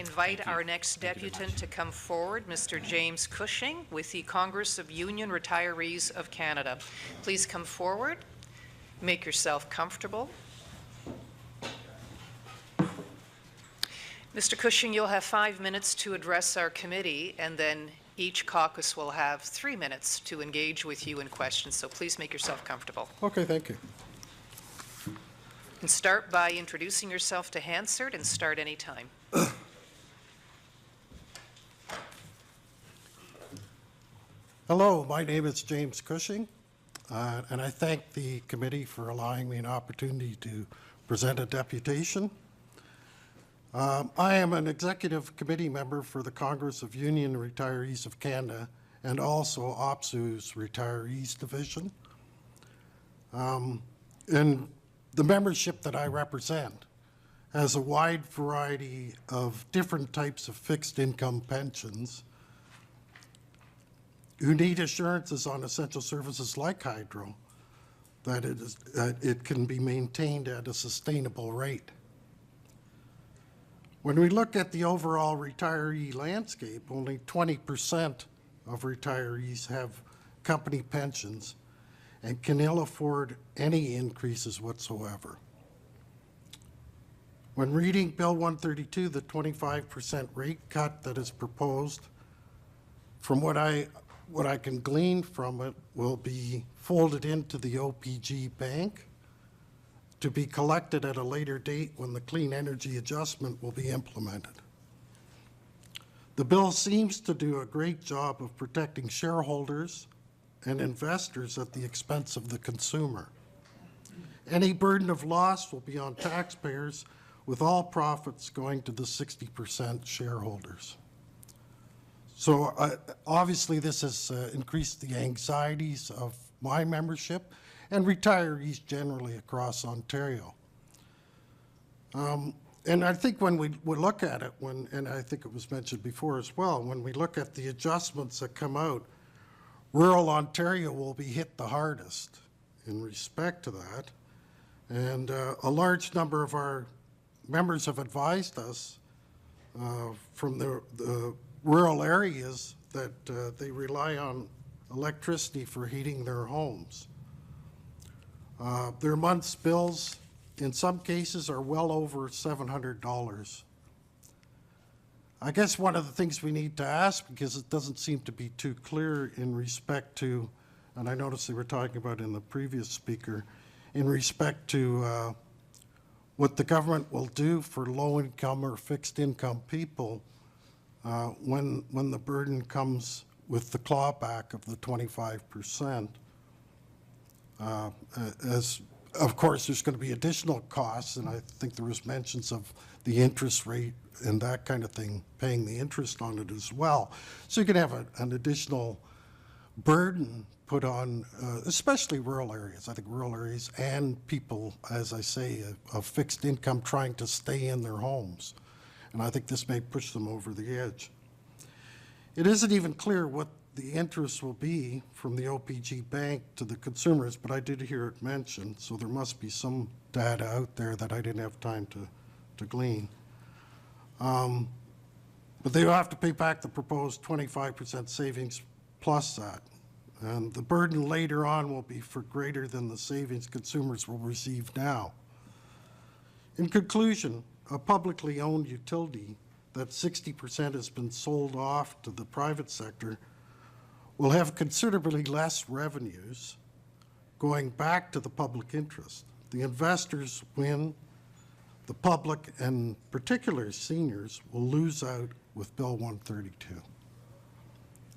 invite our next debutant to come forward, Mr. James Cushing, with the Congress of Union Retirees of Canada. Please come forward. Make yourself comfortable. Mr. Cushing, you'll have 5 minutes to address our committee, and then each caucus will have 3 minutes to engage with you in questions, so please make yourself comfortable. Okay, thank you. And start by introducing yourself to Hansard, and start any time. Hello, my name is James Cushing, and I thank the committee for allowing me an opportunity to present a deputation. I am an executive committee member for the Congress of Union Retirees of Canada and also OPSU's Retirees Division. And the membership that I represent has a wide variety of different types of fixed income pensions who need assurances on essential services like hydro that it can be maintained at a sustainable rate. When we look at the overall retiree landscape, only 20% of retirees have company pensions and can ill afford any increases whatsoever. When reading Bill 132, the 25% rate cut that is proposed, from what I can glean from it, will be folded into the OPG bank to be collected at a later date when the clean energy adjustment will be implemented. The bill seems to do a great job of protecting shareholders and investors at the expense of the consumer. Any burden of loss will be on taxpayers, with all profits going to the 60% shareholders. So obviously this has increased the anxieties of my membership and retirees generally across Ontario. And I think when we look at it, and I think it was mentioned before as well, when we look at the adjustments that come out, rural Ontario will be hit the hardest in respect to that. And a large number of our members have advised us from the rural areas that they rely on electricity for heating their homes. Their month's bills, in some cases, are well over $700. I guess one of the things we need to ask, because it doesn't seem to be too clear in respect to, and I noticed they were talking about in the previous speaker, in respect to what the government will do for low-income or fixed-income people when the burden comes with the clawback of the 25%. As of course, there's going to be additional costs, and I think there was mentions of the interest rate and that kind of thing, paying the interest on it as well. So you can have an additional burden put on, especially rural areas. I think rural areas and people, as I say, of fixed income trying to stay in their homes. And I think this may push them over the edge. It isn't even clear what the interest will be from the OPG bank to the consumers, but I did hear it mentioned, so there must be some data out there that I didn't have time to glean. But they will have to pay back the proposed 25% savings plus that. And the burden later on will be for greater than the savings consumers will receive now. In conclusion, a publicly owned utility that 60% has been sold off to the private sector will have considerably less revenues going back to the public interest. The investors win, the public, and particularly seniors, will lose out with Bill 132.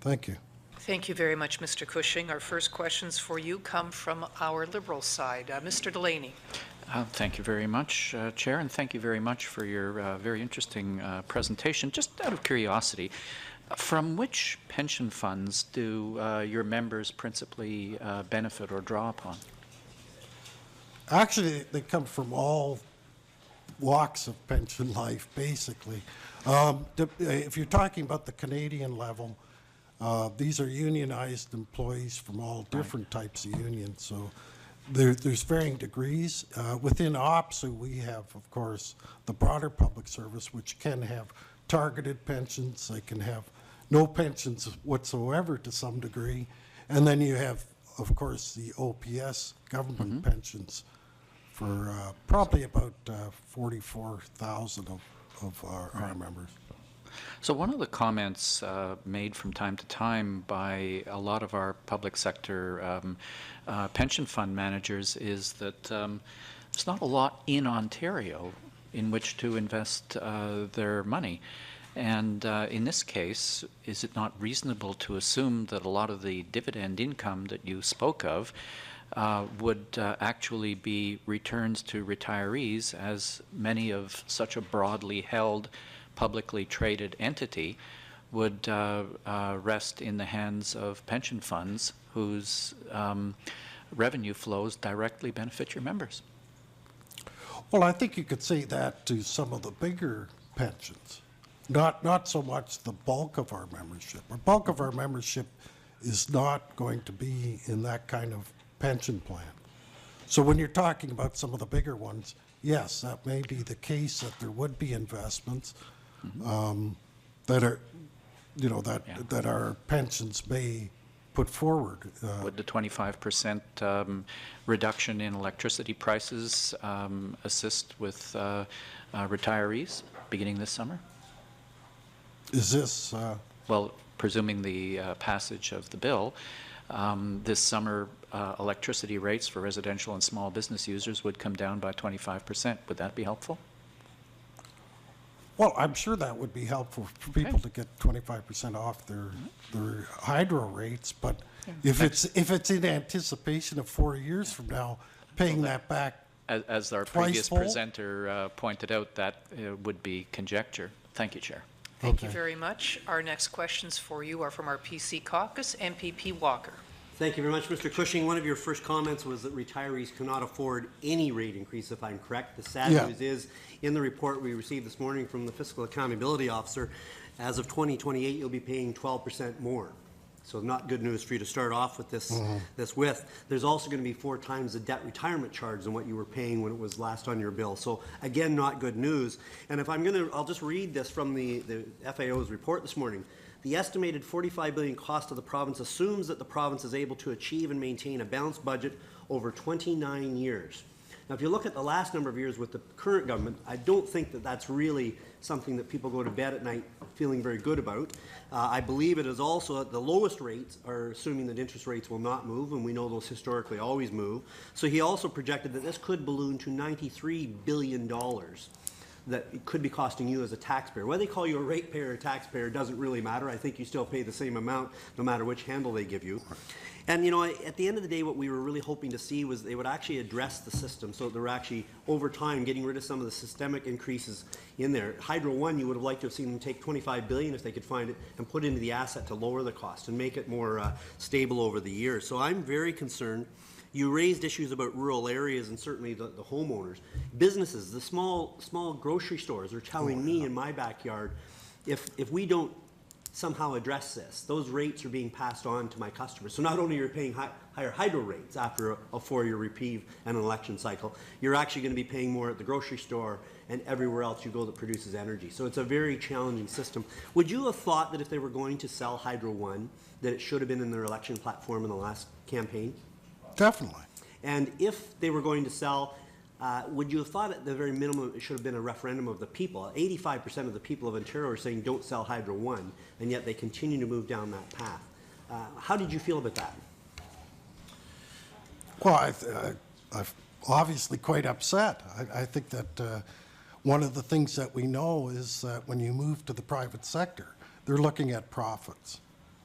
Thank you. Thank you very much, Mr. Cushing. Our first questions for you come from our Liberal side. Mr. Delaney. Thank you very much, Chair, and thank you very much for your very interesting presentation. Just out of curiosity, from which pension funds do your members principally benefit or draw upon? Actually, they come from all walks of pension life, basically. If you're talking about the Canadian level, these are unionized employees from all different types of unions. So there's varying degrees. Within OPSU, we have, of course, the broader public service, which can have targeted pensions, they can have no pensions whatsoever to some degree, and then you have, of course, the OPS government pensions for probably about 44,000 of our members. So one of the comments made from time to time by a lot of our public sector pension fund managers is that there's not a lot in Ontario in which to invest their money. And in this case, is it not reasonable to assume that a lot of the dividend income that you spoke of would actually be returns to retirees, as many of such a broadly held, publicly traded entity would rest in the hands of pension funds whose revenue flows directly benefit your members? Well, I think you could say that to some of the bigger pensions, not so much the bulk of our membership. The bulk of our membership is not going to be in that kind of pension plan. So when you're talking about some of the bigger ones, yes, that may be the case, that there would be investments that are, that our pensions may put forward. Would the 25% reduction in electricity prices assist with retirees beginning this summer? Is this? Well, presuming the passage of the bill, this summer electricity rates for residential and small business users would come down by 25%. Would that be helpful? Well, I'm sure that would be helpful for people to get 25% off their hydro rates, but if it's in anticipation of 4 years from now, paying that back as our previous presenter pointed out, that would be conjecture. Thank you, Chair. Thank you very much. Our next questions for you are from our PC caucus, MPP Walker. Thank you very much, Mr. Cushing. One of your first comments was that retirees cannot afford any rate increase, if I'm correct. The sad news is, in the report we received this morning from the Fiscal Accountability Officer, as of 2028, you'll be paying 12% more. So not good news for you to start off with this, with. There's also going to be 4 times the debt retirement charge than what you were paying when it was last on your bill. So again, not good news. And if I'm going to, I'll just read this from the FAO's report this morning. The estimated $45 billion cost of the province assumes that the province is able to achieve and maintain a balanced budget over 29 years. Now, if you look at the last number of years with the current government, I don't think that that's really something that people go to bed at night feeling very good about. I believe it is also at the lowest rates are assuming that interest rates will not move, and we know those historically always move. So he also projected that this could balloon to $93 billion that it could be costing you as a taxpayer. Whether they call you a ratepayer or a taxpayer doesn't really matter. I think you still pay the same amount no matter which handle they give you. And, you know, at the end of the day, what we were really hoping to see was they would actually address the system so that they're actually, over time, getting rid of some of the systemic increases in there. Hydro One, you would have liked to have seen them take $25 billion if they could find it and put into the asset to lower the cost and make it more stable over the years. So I'm very concerned. You raised issues about rural areas and certainly the homeowners. Businesses, the small grocery stores are telling me in my backyard, if we don't somehow address this, those rates are being passed on to my customers. So not only are you paying higher hydro rates after a 4-year reprieve and an election cycle, you're actually going to be paying more at the grocery store and everywhere else you go that produces energy. So it's a very challenging system. Would you have thought that if they were going to sell Hydro One, that it should have been in their election platform in the last campaign? Definitely. And if they were going to sell, would you have thought at the very minimum it should have been a referendum of the people? 85% of the people of Ontario are saying don't sell Hydro One, and yet they continue to move down that path. How did you feel about that? Well, I'm obviously quite upset. I think that one of the things that we know is that when you move to the private sector, they're looking at profits.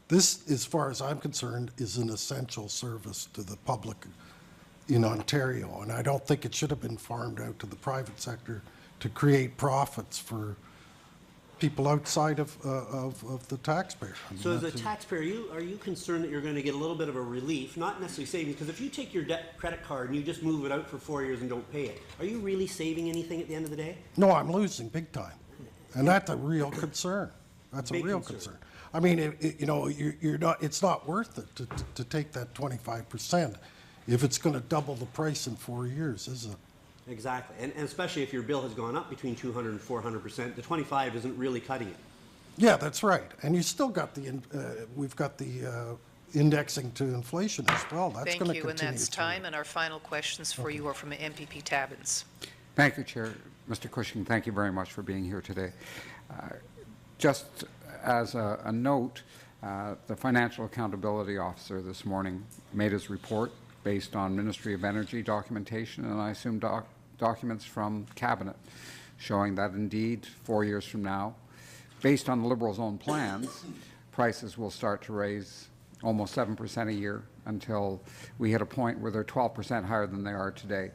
This, as far as I'm concerned, is an essential service to the public in Ontario, and I don't think it should have been farmed out to the private sector to create profits for people outside of the taxpayer. I mean, so as a taxpayer, are you concerned that you're going to get a little bit of a relief, not necessarily savings, because if you take your credit card and you just move it out for 4 years and don't pay it, are you really saving anything at the end of the day? No, I'm losing big time, and that's a real concern. That's a real concern. I mean, you know, you're not. It's not worth it to take that 25% if it's going to double the price in 4 years, is it? Exactly, and especially if your bill has gone up between 200 and 400%, the 25 isn't really cutting it. Yeah, that's right. And you still got we've got the indexing to inflation as well. That's Thank going to you, continue. and that's time. And our final questions for you are from MPP Tabbins. Thank you, Chair. Mr. Cushing, thank you very much for being here today. Just as a note, the Financial Accountability Officer this morning made his report based on Ministry of Energy documentation, and I assume documents from Cabinet, showing that indeed 4 years from now, based on the Liberals' own plans, prices will start to raise almost 7% a year until we hit a point where they're 12% higher than they are today.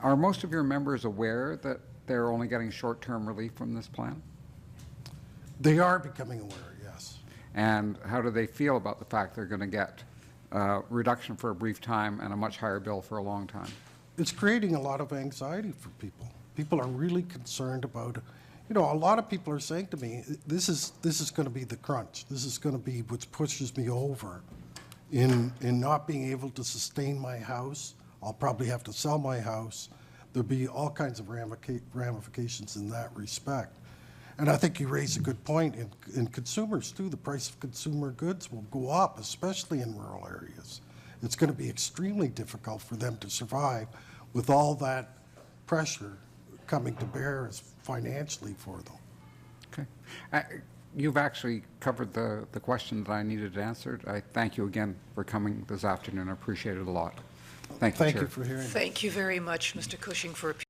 Are most of your members aware that they're only getting short-term relief from this plan? They are becoming aware, yes. And how do they feel about the fact they're going to get a reduction for a brief time and a much higher bill for a long time? It's creating a lot of anxiety for people. People are really concerned about, you know, a lot of people are saying to me, this is going to be the crunch. This is going to be what pushes me over in not being able to sustain my house. I'll probably have to sell my house. There'll be all kinds of ramifications in that respect. And I think you raise a good point. In consumers, too, the price of consumer goods will go up, especially in rural areas. It's going to be extremely difficult for them to survive with all that pressure coming to bear financially for them. Okay. You've actually covered the question that I needed answered. I thank you again for coming this afternoon. I appreciate it a lot. Thank you, Thank Chair. you for hearing me. Thank you very much, Mr. Cushing, for